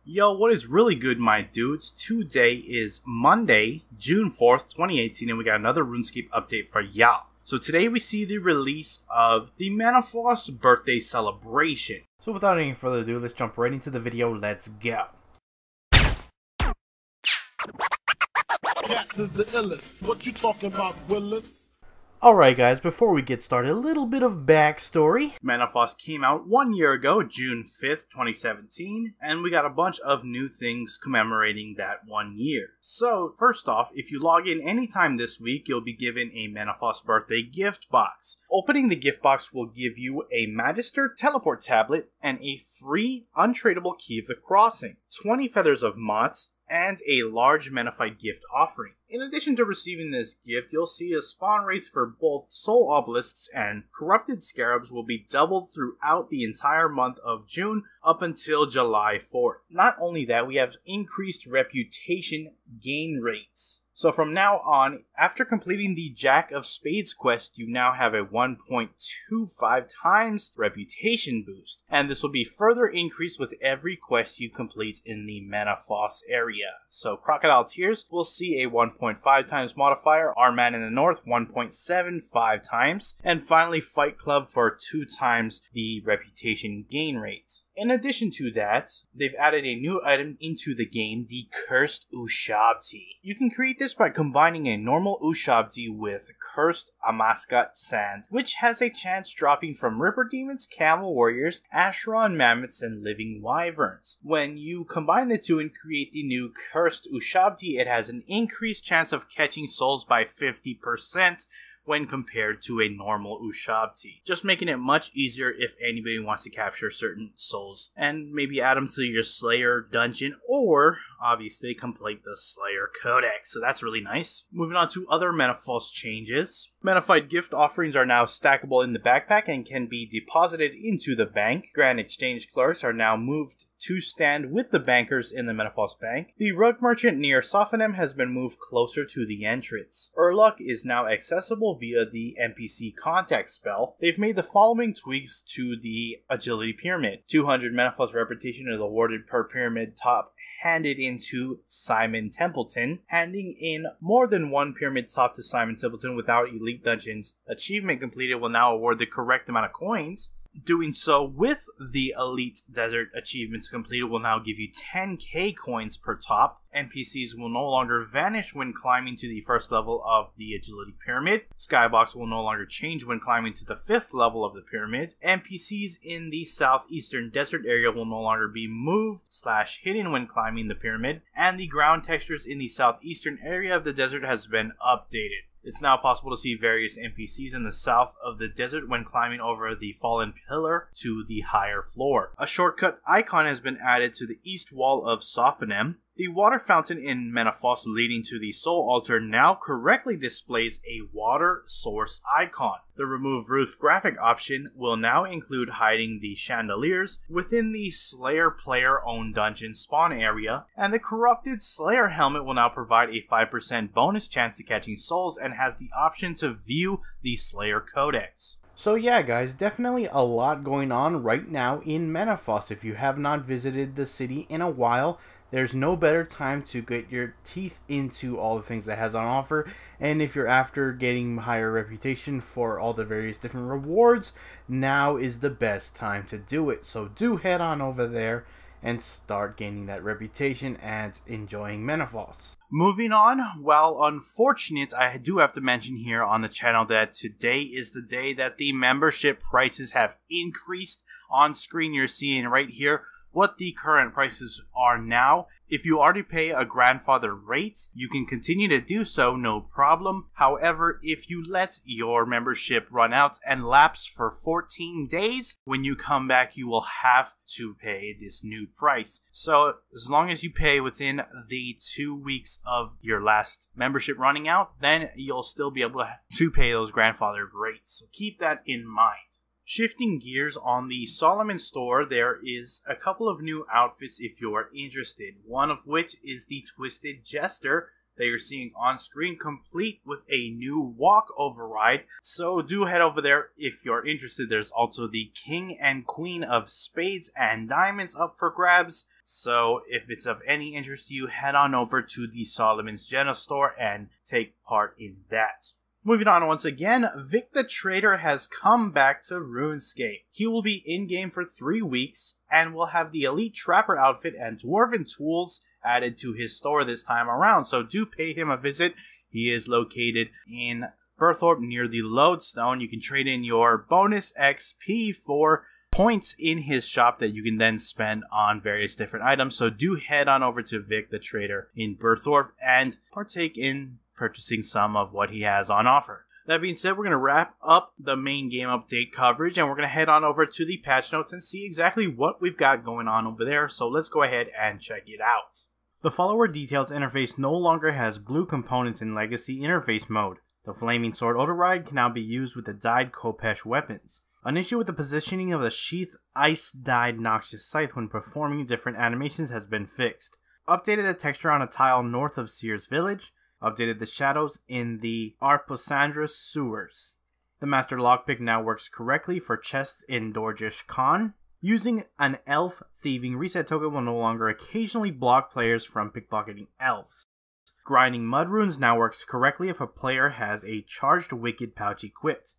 Yo, what is really good, my dudes? Today is Monday, June 4th, 2018, and we got another RuneScape update for y'all. So today we see the release of the Menaphos birthday celebration. So without any further ado, let's jump right into the video. Let's go. Cats is the illest. What you talking about, Willis? Alright guys, before we get started, a little bit of backstory. Menaphos came out 1 year ago, June 5th, 2017, and we got a bunch of new things commemorating that 1 year. So, first off, if you log in anytime this week, you'll be given a Menaphos birthday gift box. Opening the gift box will give you a Magister teleport tablet and a free untradeable key of the crossing, 20 feathers of mots, and a large Menaphite gift offering. In addition to receiving this gift, you'll see a spawn rates for both soul obelisks and corrupted scarabs will be doubled throughout the entire month of June up until July 4th. Not only that, we have increased reputation gain rates. So from now on, after completing the Jack of Spades quest, you now have a 1.25 times reputation boost. And this will be further increased with every quest you complete in the Menaphos area. So Crocodile Tears will see a 1.5 times modifier, Our Man in the North 1.75 times, and finally Fight Club for 2 times the reputation gain rate. In addition to that, they've added a new item into the game, the Cursed Ushabti. You can create this by combining a normal Ushabti with Cursed Amaskat Sand, which has a chance dropping from Ripper Demons, Camel Warriors, Asheron Mammoths, and Living Wyverns. When you combine the two and create the new Cursed Ushabti, it has an increased chance of catching souls by 50%, when compared to a normal Ushabti, just making it much easier if anybody wants to capture certain souls and maybe add them to your Slayer dungeon or obviously complete the Slayer Codex, so that's really nice. Moving on to other Menaphos changes. Menaphite gift offerings are now stackable in the backpack and can be deposited into the bank. Grand exchange clerks are now moved to stand with the bankers in the Menaphos bank. The rug merchant near Sophonem has been moved closer to the entrance. Urluk is now accessible via the NPC contact spell. They've made the following tweaks to the agility pyramid. 200 Menaphos reputation is awarded per pyramid top handed into Simon Templeton. Handing in more than one pyramid top to Simon Templeton without Elite Dungeons achievement completed will now award the correct amount of coins. Doing so with the Elite Desert achievements completed will now give you 10k coins per top. NPCs will no longer vanish when climbing to the first level of the Agility Pyramid. Skybox will no longer change when climbing to the 5th level of the pyramid. NPCs in the southeastern desert area will no longer be moved/hidden when climbing the pyramid. And the ground textures in the southeastern area of the desert has been updated. It's now possible to see various NPCs in the south of the desert when climbing over the fallen pillar to the higher floor. A shortcut icon has been added to the east wall of Sophonem. The water fountain in Menaphos leading to the soul altar now correctly displays a water source icon. The remove roof graphic option will now include hiding the chandeliers within the Slayer player owned dungeon spawn area, and the corrupted Slayer helmet will now provide a 5% bonus chance to catching souls and has the option to view the Slayer Codex. So yeah guys, definitely a lot going on right now in Menaphos. If you have not visited the city in a while, there's no better time to get your teeth into all the things that has on offer. And if you're after getting higher reputation for all the various different rewards, now is the best time to do it. So do head on over there and start gaining that reputation and enjoying Menaphos. Moving on, while unfortunate, I do have to mention here on the channel that today is the day that the membership prices have increased. On screen you're seeing right here what the current prices are now. If you already pay a grandfather rate, you can continue to do so, no problem. However, if you let your membership run out and lapse for 14 days, when you come back, you will have to pay this new price. So as long as you pay within the 2 weeks of your last membership running out, then you'll still be able to pay those grandfather rates. So keep that in mind. Shifting gears on the Solomon store, there is a couple of new outfits if you are interested. One of which is the Twisted Jester that you're seeing on screen, complete with a new walk override. So do head over there if you're interested. There's also the King and Queen of Spades and Diamonds up for grabs. So if it's of any interest to you, head on over to the Solomon's General Store and take part in that. Moving on once again, Viktor Trader has come back to RuneScape. He will be in-game for 3 weeks and will have the Elite Trapper outfit and Dwarven tools added to his store this time around, so do pay him a visit. He is located in Berthorpe near the Lodestone. You can trade in your bonus XP for points in his shop that you can then spend on various different items, so do head on over to Viktor Trader in Berthorpe and partake in purchasing some of what he has on offer. That being said, we're going to wrap up the main game update coverage and we're going to head on over to the patch notes and see exactly what we've got going on over there, so let's go ahead and check it out. The Follower Details interface no longer has blue components in Legacy interface mode. The Flaming Sword Override can now be used with the dyed Khopesh weapons. An issue with the positioning of the Sheath Ice Dyed Noxious Scythe when performing different animations has been fixed. Updated a texture on a tile north of Seer's Village. Updated the shadows in the Arposandra sewers. The Master Lockpick now works correctly for chests in Dorjish Khan. Using an elf thieving reset token will no longer occasionally block players from pickpocketing elves. Grinding mud runes now works correctly if a player has a charged wicked pouch equipped.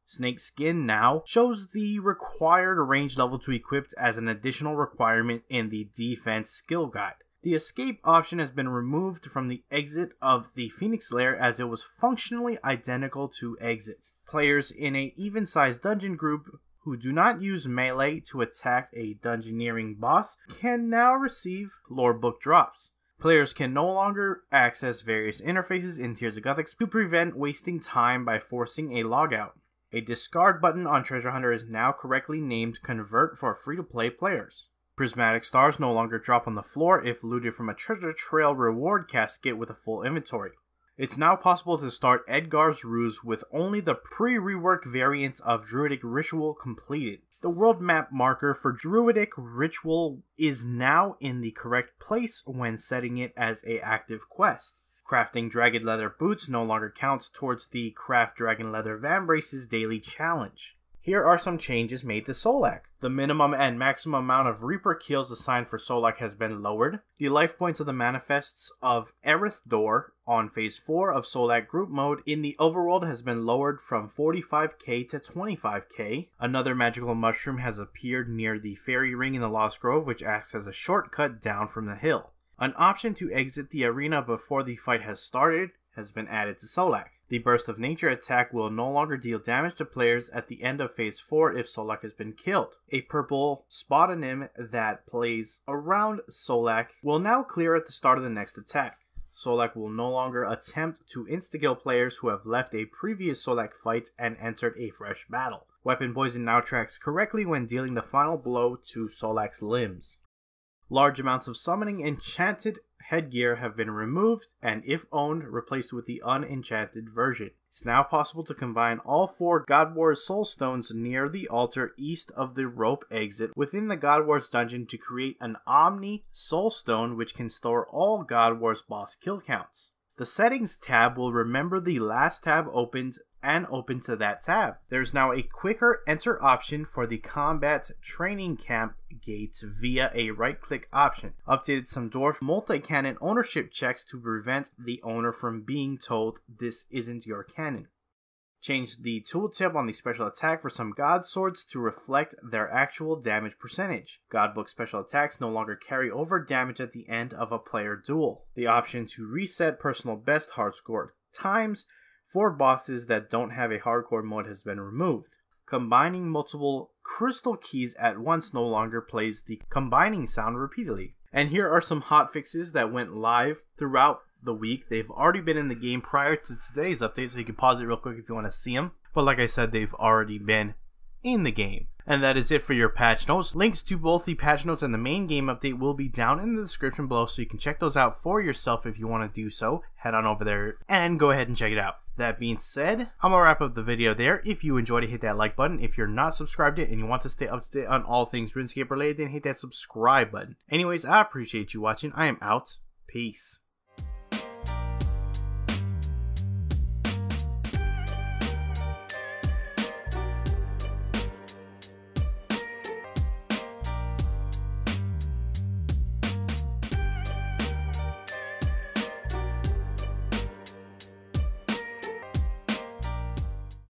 Snake Skin now shows the required range level to equip as an additional requirement in the defense skill guide. The escape option has been removed from the exit of the Phoenix Lair as it was functionally identical to exit. Players in an even-sized dungeon group who do not use melee to attack a dungeoneering boss can now receive lore book drops. Players can no longer access various interfaces in Tears of Guthix to prevent wasting time by forcing a logout. A discard button on Treasure Hunter is now correctly named Convert for free-to-play players. Prismatic stars no longer drop on the floor if looted from a treasure trail reward casket with a full inventory. It's now possible to start Edgar's Ruse with only the pre-reworked variant of Druidic Ritual completed. The world map marker for Druidic Ritual is now in the correct place when setting it as an active quest. Crafting Dragon Leather Boots no longer counts towards the Craft Dragon Leather Vambrace's daily challenge. Here are some changes made to Solak. The minimum and maximum amount of Reaper kills assigned for Solak has been lowered. The life points of the manifests of Aerith Door on Phase 4 of Solak Group Mode in the overworld has been lowered from 45k to 25k. Another magical mushroom has appeared near the Fairy Ring in the Lost Grove, which acts as a shortcut down from the hill. An option to exit the arena before the fight has started has been added to Solak. The Burst of Nature attack will no longer deal damage to players at the end of Phase 4 if Solak has been killed. A purple Spotonym that plays around Solak will now clear at the start of the next attack. Solak will no longer attempt to insta-kill players who have left a previous Solak fight and entered a fresh battle. Weapon Poison now tracks correctly when dealing the final blow to Solak's limbs. Large amounts of summoning enchanted headgear have been removed and, if owned, replaced with the unenchanted version. It's now possible to combine all 4 God Wars Soul Stones near the altar east of the rope exit within the God Wars dungeon to create an Omni Soul Stone which can store all God Wars boss kill counts. The Settings tab will remember the last tab opened and open to that tab. There's now a quicker enter option for the combat training camp gates via a right-click option. Updated some dwarf multi-cannon ownership checks to prevent the owner from being told this isn't your cannon. Changed the tooltip on the special attack for some god swords to reflect their actual damage percentage. Godbook special attacks no longer carry over damage at the end of a player duel. The option to reset personal best hard score times for bosses that don't have a hardcore mode has been removed. Combining multiple crystal keys at once no longer plays the combining sound repeatedly. And here are some hotfixes that went live throughout the week. They've already been in the game prior to today's update, so you can pause it real quick if you want to see them. But like I said, they've already been in the game. And that is it for your patch notes. Links to both the patch notes and the main game update will be down in the description below, so you can check those out for yourself if you want to do so. Head on over there and go ahead and check it out. That being said, I'm going to wrap up the video there. If you enjoyed it, hit that like button. If you're not subscribed yet and you want to stay up to date on all things RuneScape related, then hit that subscribe button. Anyways, I appreciate you watching. I am out. Peace.